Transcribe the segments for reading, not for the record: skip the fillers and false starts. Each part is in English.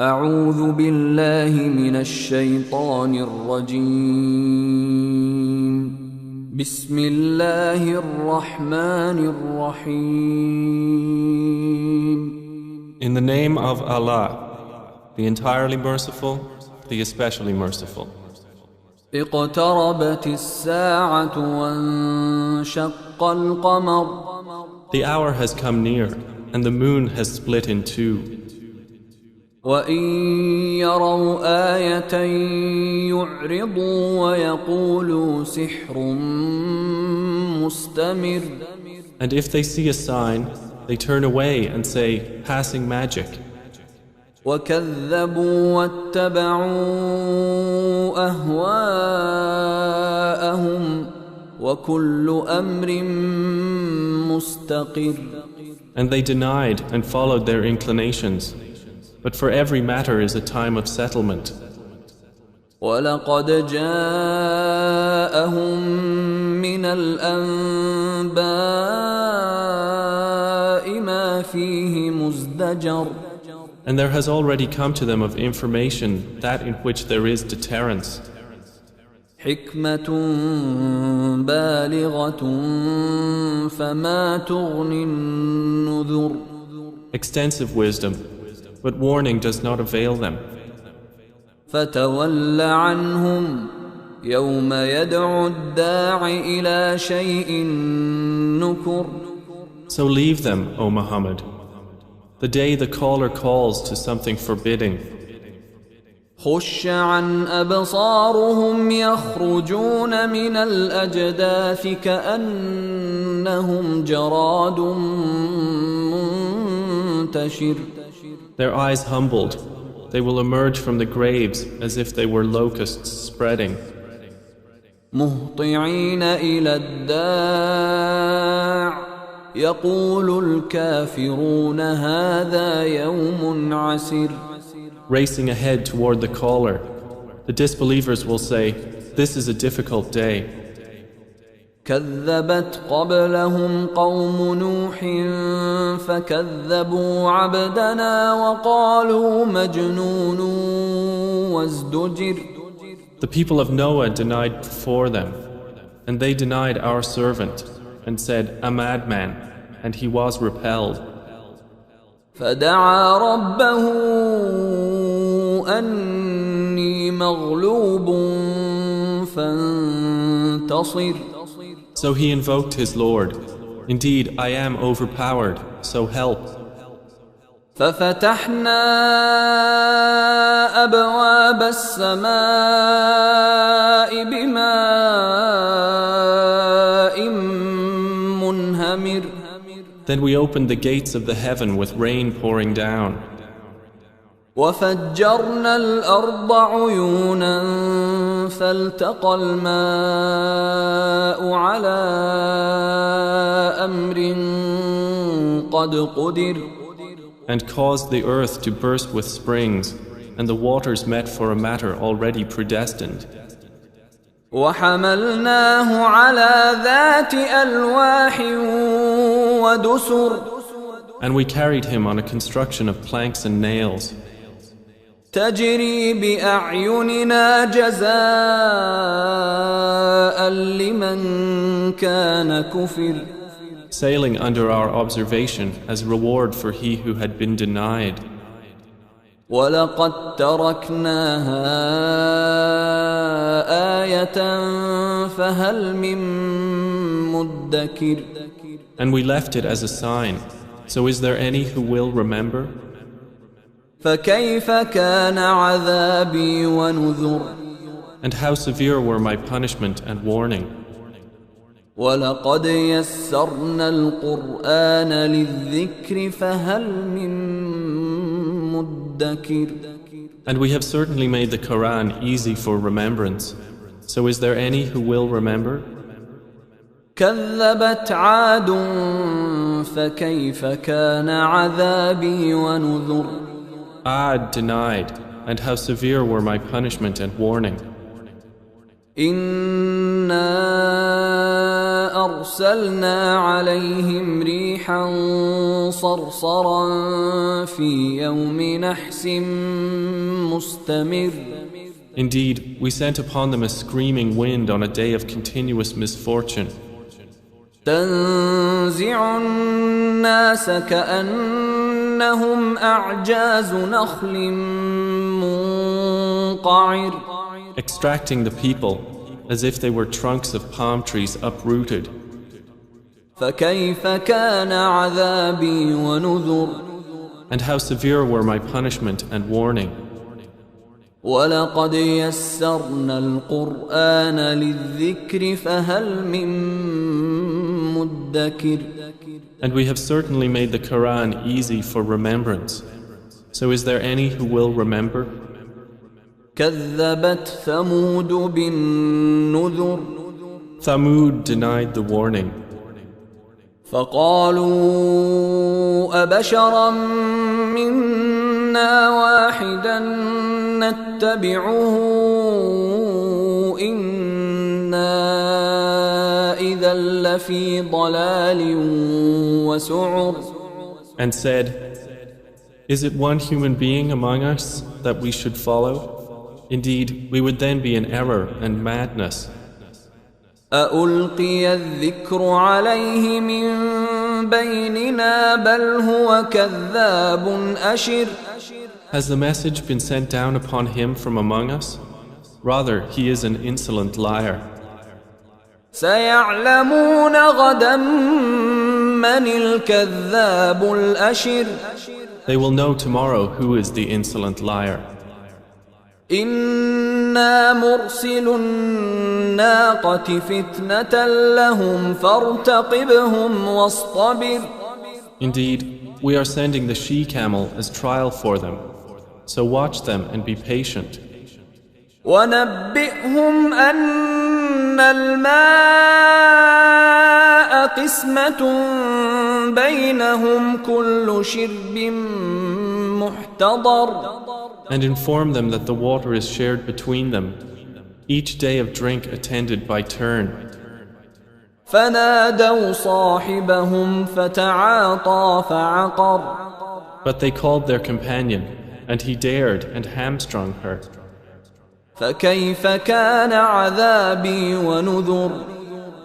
أعوذ بالله من الشيطان الرجيم بسم الله الرحمن الرحيم In the name of Allah, the entirely merciful, the especially merciful. اقتربت الساعة وانشق القمر The hour has come near, and the moon has split in two. وإن يروا آية يعرضوا ويقولوا سحر مستمر And if they see a sign, they turn away and say, passing magic. وكذبوا واتبعوا أهواءهم وكل أمر مستقر And they denied and followed their inclinations. But for every matter is a time of settlement. ولقد جاءهم من الأنباء ما فيه مزدجر And there has already come to them of information that in which there is deterrence. حكمة بالغة فما تغني النذر Extensive wisdom, but warning does not avail them. فتول عنهم يوم يدعو الداع إلى شيء نكر So leave them, O Muhammad, the day the caller calls to something forbidding. خش عن أبصارهم يخرجون من الأجداث كأنهم جراد منتشر Their eyes humbled, they will emerge from the graves as if they were locusts spreading. مهطعين إلى الداع يقول الكافرون هذا يوم عسر Racing ahead toward the caller, the disbelievers will say, this is a difficult day. كذبت قبلهم قوم نوح فكذبوا عبدنا وقالوا مجنون وازدجر The people of Noah denied before them, and they denied our servant, and said, a madman, and he was repelled. فدعا ربه أني مغلوب فانتصر So he invoked his Lord, indeed I am overpowered, so help. ففتحنا أبواب السماء بماء منهمر Then we opened the gates of the heaven with rain pouring down. وفجرنا الأرض عيونا فالتقى الماء على أمر قد قدر And caused the earth to burst with springs, and the waters met for a matter already predestined. وحملناه على ذات ألواح ودسر And we carried him on a construction of planks and nails, تجري بأعيننا جزاء لمن كان كفر sailing under our observation as reward for he who had been denied. ولقد تركناها آية فهل من مدكر And we left it as a sign, so is there any who will remember? فكيف كان عذابي ونذر And how severe were my punishment and warning. ولقد يسرنا القرآن للذكر فهل من مدكر And we have certainly made the Quran easy for remembrance, so is there any who will remember? كذبت عاد فكيف كان عذابي ونذر Ad denied, and how severe were my punishment and warning. إنا أرسلنا عليهم ريحا صرصرا في يوم نحس مستمر. Indeed, we sent upon them a screaming wind on a day of continuous misfortune. تنزع الناس كأنهم أعجاز نخل منقعر. Extracting the people as if they were trunks of palm trees uprooted. فكيف كان عذابي ونذر. And how severe were my punishment and warning. ولقد يسرنا القرآن للذكر فهل من مدكر. And we have certainly made the Quran easy for remembrance. So is there any who will remember? كذبت ثمود بالنذر. Thamud denied the warning. فقالوا أبشرا منا واحدا نتبعه إنا إذا لفي ضلال وسعر. And said, is it one human being among us that we should follow? Indeed, we would then be in error and madness. أألقي الذكر عليه من بيننا بل هو كذاب أشر. Has the message been sent down upon him from among us? Rather, he is an insolent liar. سيعلمون غدا من الكذاب الأشر. They will know tomorrow who is the insolent liar. إنا مرسل الناقة فتنة لهم فارتقبهم واصطبر. Indeed, we are sending the she-camel as trial for them. So watch them and be patient. ونبئهم أن الماء قسمة بينهم كل شرب محتضر. And inform them that the water is shared between them, each day of drink attended by turn. فنادوا صاحبهم فتعاطى فعقر. But they called their companion, and he dared and hamstrung her. فكيف كان عذابي ونذر.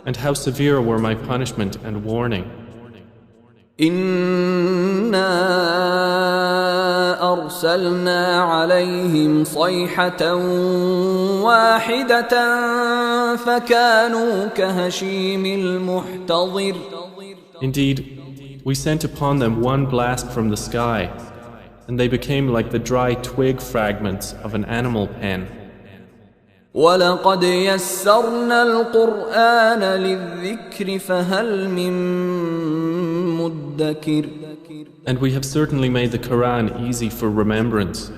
And how severe were my punishment and warning. إنا أرسلنا عليهم صيحة واحدة فكانوا كهشيم المحتضر. Indeed, we sent upon them one blast from the sky, and they became like the dry twig fragments of an animal pen. ولقد يسرنا القرآن للذكر فهل من مدكر. And we have certainly made the Quran easy for remembrance.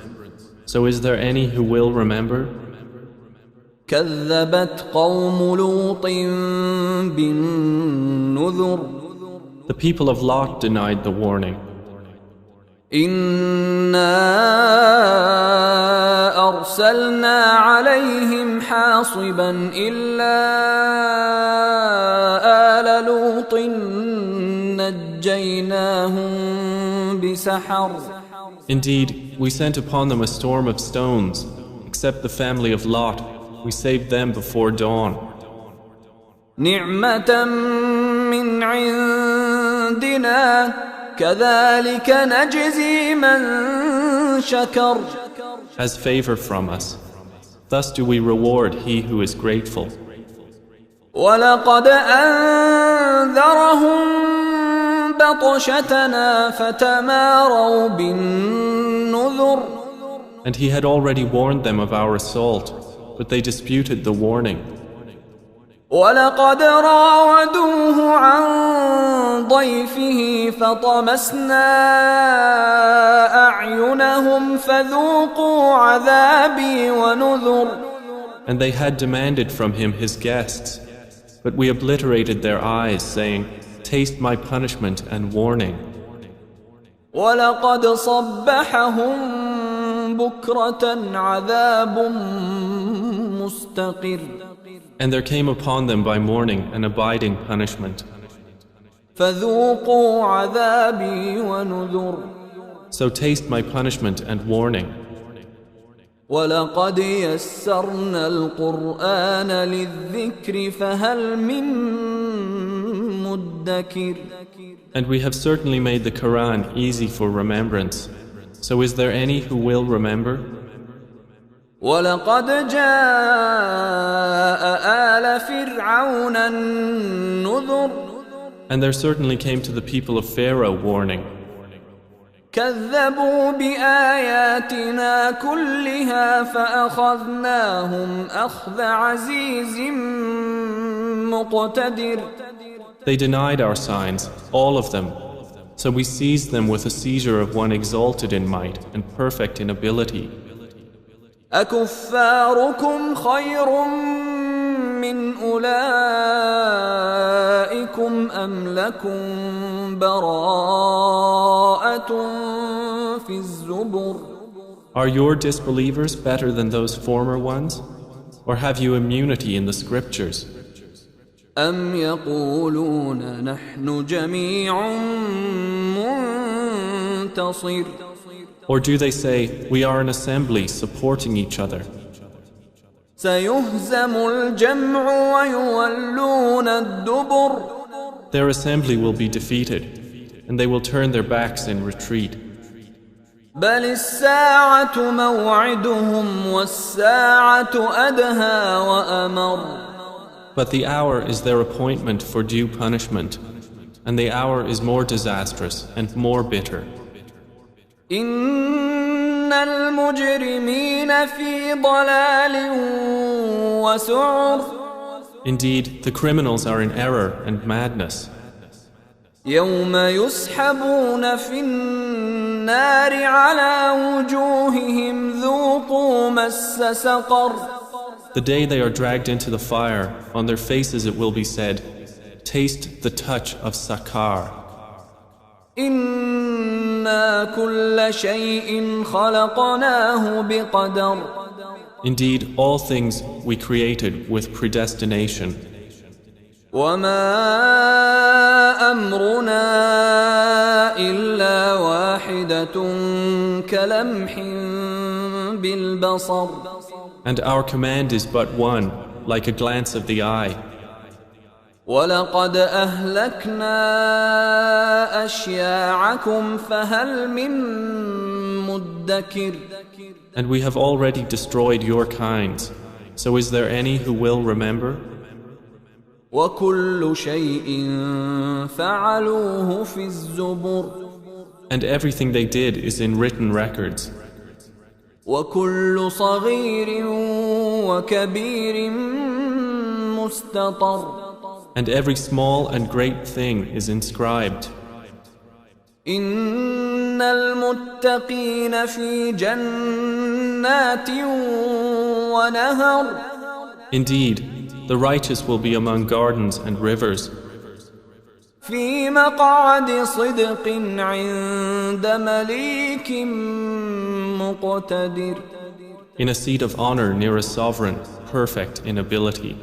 So is there any who will remember? كذبت قوم لوط بالنذر. The people of Lot denied the warning. إنا أرسلنا عليهم حاصبا إلا آل لوط نجيناهم بسحر. Indeed, we sent upon them a storm of stones, except the family of Lot. We saved them before dawn. نعمة من عندنا كذلك نجزي من شكر. As favor from us. Thus do we reward he who is grateful. ولقد أنذرهم بطشتنا فتماروا بالنذر. And he had already warned them of our assault, but they disputed the warning. ولقد راودوه عن ضيفه فطمسنا أعينهم فذوقوا عذابي ونذر. And they had demanded from him his guests, but we obliterated their eyes, saying, taste my punishment and warning. ولقد صبحهم بكرة عذاب مستقر. And there came upon them by morning an abiding punishment. فذوقوا عذابي ونذر. So taste my punishment and warning. ولقد يسرنا القرآن للذكر فهل من مدكر. And we have certainly made the Quran easy for remembrance. So is there any who will remember? ولقد جاء آل فرعون النذر. And there certainly came to the people of Pharaoh warning. كذبوا بآياتنا كلها فأخذناهم أخذ عزيز مقتدر. They denied our signs, all of them. So we seized them with a seizure of one exalted in might and perfect in ability. أكفاركم خير من أولئكم أم لكم براءة في الزبر. Are your disbelievers better than those former ones? Or have you immunity in the scriptures? أم يقولون نحن جميع منتصر. Or do they say, we are an assembly supporting each other? سيهزم الجمع ويولون الدبر. Their assembly will be defeated, and they will turn their backs in retreat. بل الساعة موعدهم والساعة أدهى وأمر. But the hour is their appointment for due punishment, and the hour is more disastrous and more bitter. إن المجرمين في ضلال وسعر. Indeed, the criminals are in error and madness. يوم يسحبون في النار على وجوههم ذوقوا مس سقر. The day they are dragged into the fire, on their faces it will be said, taste the touch of Sakar. إنا كل شيء خلقناه بقدر. Indeed, all things we created with predestination. وما أمرنا إلا واحدة كلمح بالبصر. And our command is but one, like a glance of the eye. ولقد أهلكنا أشياعكم فهل من مدكر. And we have already destroyed your kinds. So is there any who will remember? وكل شيء فعلوه في الزبر. And everything they did is in written records. وكل صغير وكبير مستطر. And every small and great thing is inscribed. إن المتقين في جنات ونهر. Indeed, the righteous will be among gardens and rivers. في مقعد صدق عند مليك مقتدر. In a seat of honor near a sovereign, perfect in ability.